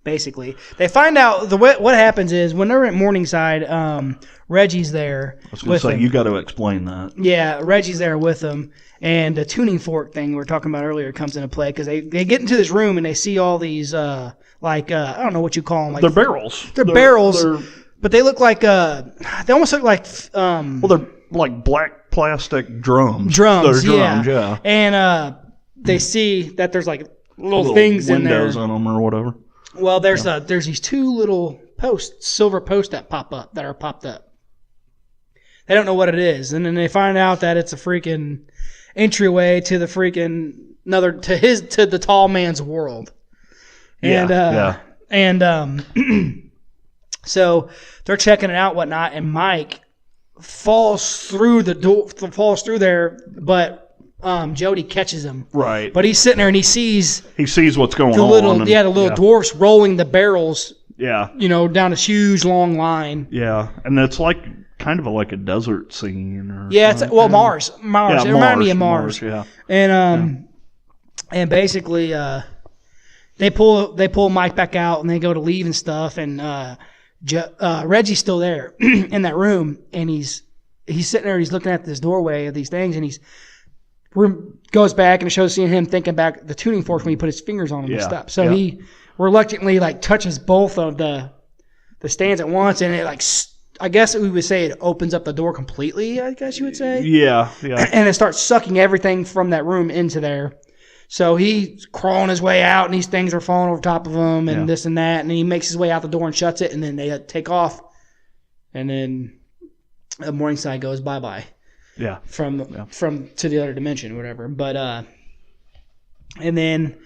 basically. They find out what happens is when they're at Morningside, Reggie's there. I was going to say, you got to explain that. Yeah, Reggie's there with them. And the tuning fork thing we were talking about earlier comes into play because they get into this room and they see all these, I don't know what you call them. Like, they're barrels. They're barrels, but they look like, they almost look like... they're like black plastic drums. Drums, they're drums, yeah. And they see that there's like little things in there. Windows on them or whatever. Well, there's these two little posts, silver posts that are popped up. They don't know what it is, and then they find out that it's a freaking entryway to the freaking to the tall man's world. And so they're checking it out, whatnot, and Mike falls through the door, there, but Jody catches him. Right. But he's sitting there and he sees what's going on. The little yeah. dwarfs rolling the barrels. Yeah. Down a huge long line. Yeah, and it's like kind of like a desert scene. It's Mars. Yeah, it reminded me of Mars. Yeah. And and basically they pull Mike back out and they go to leave and stuff, and Reggie's still there in that room, and he's sitting there, he's looking at this doorway of these things, and goes back and it shows seeing him thinking back the tuning forks when he put his fingers on them and stuff. So he reluctantly touches both of the stands at once, and it I guess we would say it opens up the door completely, I guess you would say. Yeah. And it starts sucking everything from that room into there. So he's crawling his way out, and these things are falling over top of him, and this and that, and he makes his way out the door and shuts it, and then they take off, and then Morningside goes bye-bye. Yeah. From to the other dimension, whatever. But and then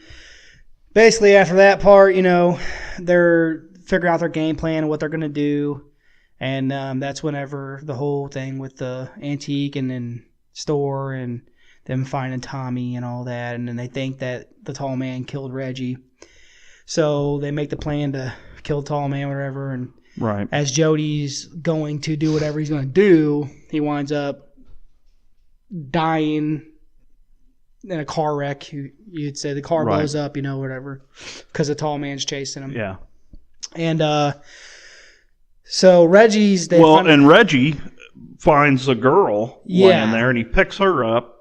basically after that part, they're figuring out their game plan and what they're gonna do, and that's whenever the whole thing with the antique and then store and them finding Tommy and all that, and then they think that the tall man killed Reggie, so they make the plan to kill the tall man, whatever. And as Jody's going to do whatever he's going to do, he winds up dying in a car wreck. You'd say the car blows up, whatever, because the tall man's chasing him. Yeah. And so Reggie's... and Reggie finds a girl laying there, and he picks her up.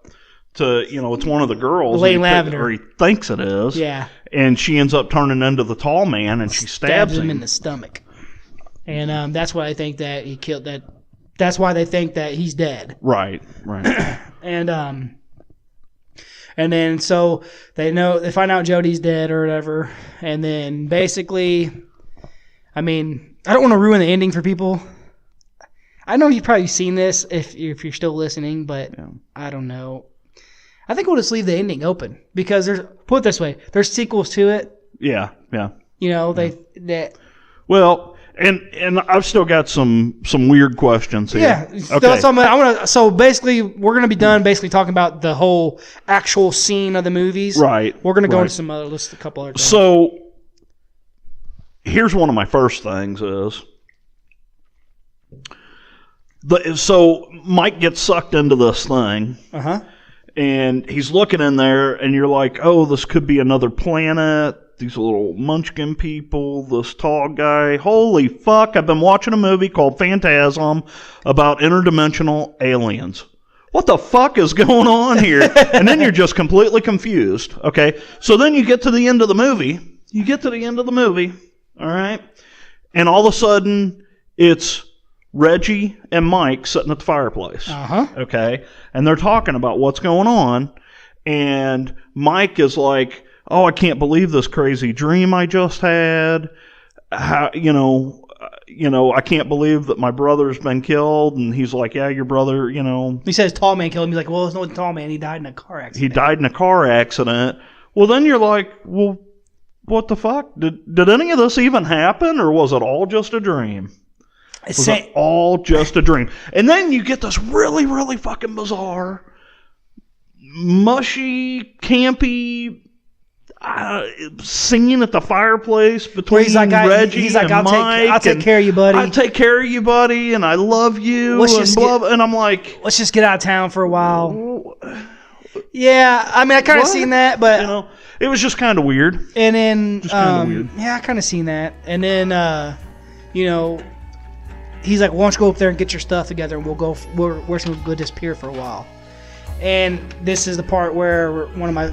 It's one of the girls. Lady Lavender. Or he thinks it is. Yeah. And she ends up turning into the tall man, and she stabs him in the stomach. And that's why I think that he killed that. That's why they think that he's dead. Right. And then so they find out Jody's dead or whatever. And then basically, I don't want to ruin the ending for people. I know you've probably seen this if you're still listening, but I don't know. I think we'll just leave the ending open because put it this way, there's sequels to it. Yeah. Well, and I've still got some weird questions here. Yeah. Okay. So basically, we're gonna be done basically talking about the whole actual scene of the movies. Right. We're gonna go into some other a couple other things. So here's one of my first things is. So Mike gets sucked into this thing. Uh-huh. And he's looking in there, and you're like, oh, this could be another planet. These little munchkin people, this tall guy. Holy fuck, I've been watching a movie called Phantasm about interdimensional aliens. What the fuck is going on here? And then you're just completely confused. Okay, so then you get to the end of the movie. All right? And all of a sudden, it's Reggie and Mike sitting at the fireplace. Uh-huh. Okay? And they're talking about what's going on. And Mike is like, oh, I can't believe this crazy dream I just had. I can't believe that my brother's been killed. And he's like, yeah, your brother, He says tall man killed him. He's like, well, it's not a tall man. He died in a car accident. Well, then you're like, well, what the fuck? Did any of this even happen? Or was it all just a dream? Was it all just a dream? And then you get this really, really fucking bizarre, mushy, campy singing at the fireplace between Reggie and Mike. I'll take care of you, buddy. I take care of you, buddy, and I love you. And I'm like, let's just get out of town for a while. Yeah, I kind of seen that, but It was just kind of weird. And then, Just kinda weird. yeah, I kind of seen that. And then, you know, he's like, "Why don't you go up there and get your stuff together, and we're just gonna go disappear for a while." And this is the part where one of my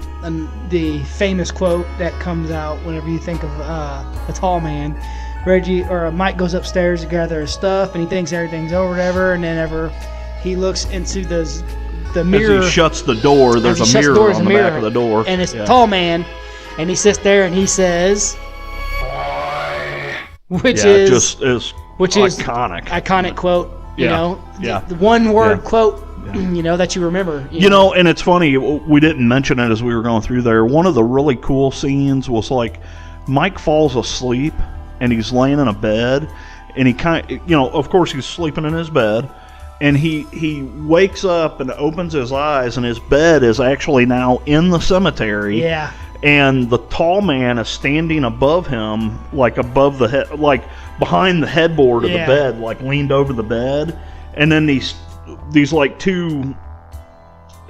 the famous quote that comes out whenever you think of a tall man. Mike goes upstairs to gather his stuff, and he thinks everything's over, whatever. And then he looks into the mirror. As he shuts the door, there's a mirror on the back of the door. And it's a tall man, and he sits there and he says, which is iconic. Iconic quote, you know, Yeah. the one word quote, you know, that you remember. You know, and it's funny, we didn't mention it as we were going through there. One of the really cool scenes was like Mike falls asleep and he's laying in a bed, and he kind of, you know, of course he's sleeping in his bed, and he wakes up and opens his eyes, and his bed is actually now in the cemetery. Yeah. And the tall man is standing above him, like above the head, like behind the headboard of the bed, like leaned over the bed. And then these like two,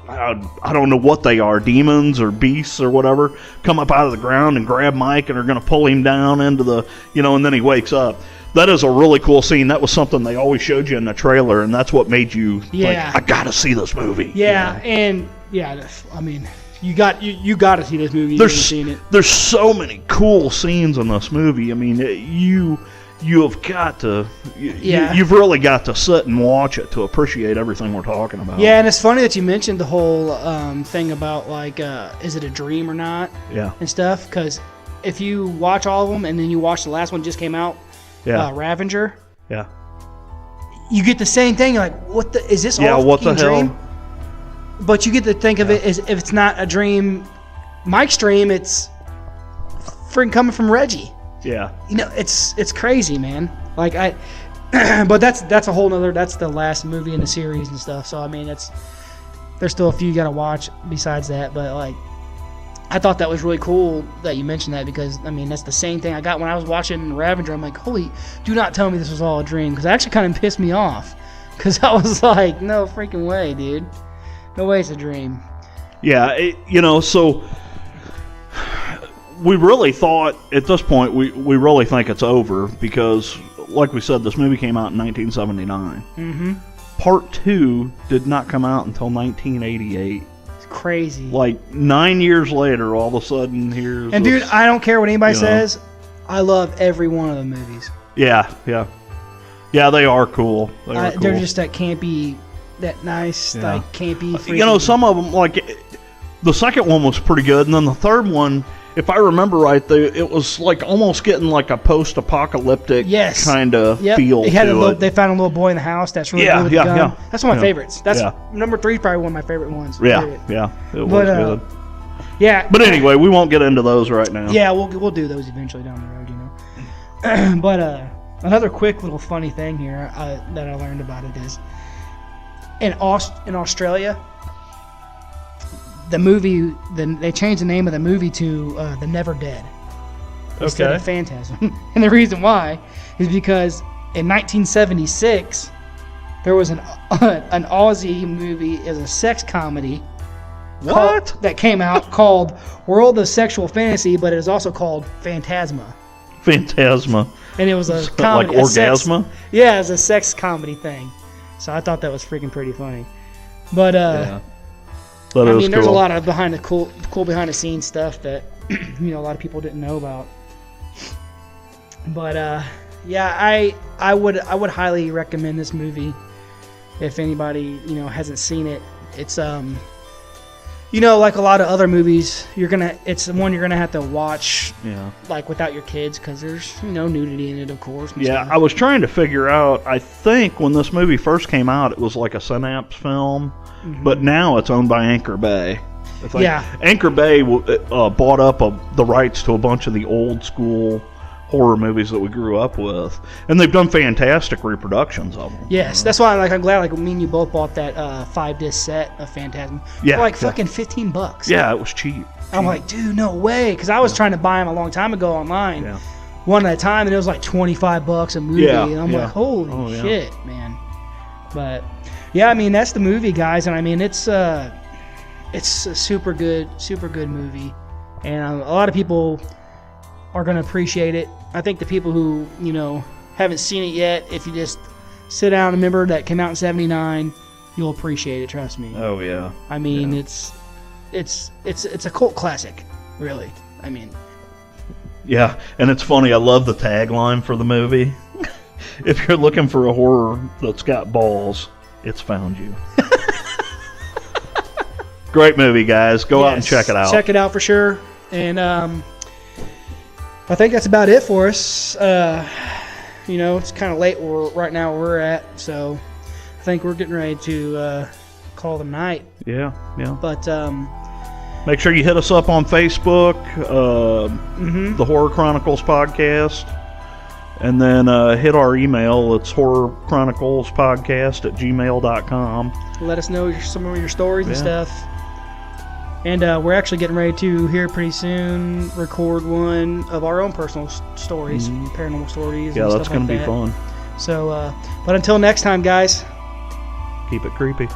I don't know what they are, demons or beasts or whatever, come up out of the ground and grab Mike and are going to pull him down into the, you know, and then he wakes up. That is a really cool scene. That was something they always showed you in the trailer, and that's what made you think, I got to see this movie. Yeah, you know? And I mean, you got to see this movie. You've seen it. There's so many cool scenes in this movie. I mean, you have got to, you've really got to sit and watch it to appreciate everything we're talking about. Yeah, and it's funny that you mentioned the whole thing about like, is it a dream or not? Yeah. And stuff, because if you watch all of them and then you watch the last one that just came out, Ravager. Yeah. You get the same thing. You're like, what the? Is this all what the dream? hell? But you get to think of it as if it's not a dream, Mike's dream. It's freaking coming from Reggie. Yeah. You know, it's crazy, man. Like but that's a whole nother. That's the last movie in the series and stuff. So I mean, there's still a few you gotta watch besides that. But like, I thought that was really cool that you mentioned that, because I mean that's the same thing I got when I was watching Ravager. I'm like, do not tell me this was all a dream, because it actually kind of pissed me off, because I was like, no freaking way, dude, no way it's a dream. Yeah, you know, so we really thought at this point we really think it's over, because like we said, this movie came out in 1979. Mm-hmm. Part 2 did not come out until 1988. Crazy. Like 9 years later, all of a sudden here's. And dude, I don't care what anybody says. I love every one of the movies. Yeah, they are cool. They're just that campy, that nice, like campy. You know, some of them, like the second one was pretty good, and then the third one, if I remember right, it was like almost getting like a post-apocalyptic kind of feel to it. They found a little boy in the house that's really good with the gun. Yeah. That's one of my favorites. That's number 3 is probably one of my favorite ones. Yeah, it was good. Yeah. But anyway, we won't get into those right now. Yeah, we'll do those eventually down the road, you know. But another quick little funny thing here that I learned about it is in Australia, the movie, they changed the name of the movie to The Never Dead instead of Phantasm. And the reason why is because in 1976 there was an Aussie movie as a sex comedy that came out called World of Sexual Fantasy, but it is also called Phantasma. And it was a comedy, like Orgasma? It was a sex comedy thing. So I thought that was freaking pretty funny. But I mean, there's a lot of cool behind the scenes stuff that you know a lot of people didn't know about. But I would highly recommend this movie if anybody hasn't seen it. It's like a lot of other movies, it's one you're gonna have to watch like without your kids, because there's nudity in it, of course. Yeah, I was trying to figure out. I think when this movie first came out, it was like a Synapse film. But now it's owned by Anchor Bay. Anchor Bay bought up the rights to a bunch of the old school horror movies that we grew up with, and they've done fantastic reproductions of them. Yes, that's why I'm glad me and you both bought that 5-disc set of Phantasm for fucking $15. Yeah, it was cheap. I'm like, dude, no way, because I was trying to buy them a long time ago online, one at a time, and it was like $25 a movie, and I'm like, holy shit, man. But yeah, I mean, that's the movie, guys, and I mean, it's a super good movie. And a lot of people are going to appreciate it. I think the people who, haven't seen it yet, if you just sit down and remember that came out in 79, you'll appreciate it, trust me. Oh, yeah. I mean, it's a cult classic, really. I mean, yeah, and it's funny, I love the tagline for the movie. If you're looking for a horror that's got balls, it's found you. Great movie, guys. Go out and check it out. Check it out for sure. And I think that's about it for us. It's kind of late right now where we're at, so I think we're getting ready to call the night. Yeah. But make sure you hit us up on Facebook, the Horror Chronicles podcast, and then hit our email. It's horrorchroniclespodcast@gmail.com. Let us know some of your stories and stuff. And we're actually getting ready to, here pretty soon, record one of our own personal stories, paranormal stories. Yeah, and that's stuff going to like be that. fun. So, but until next time, guys. Keep it creepy.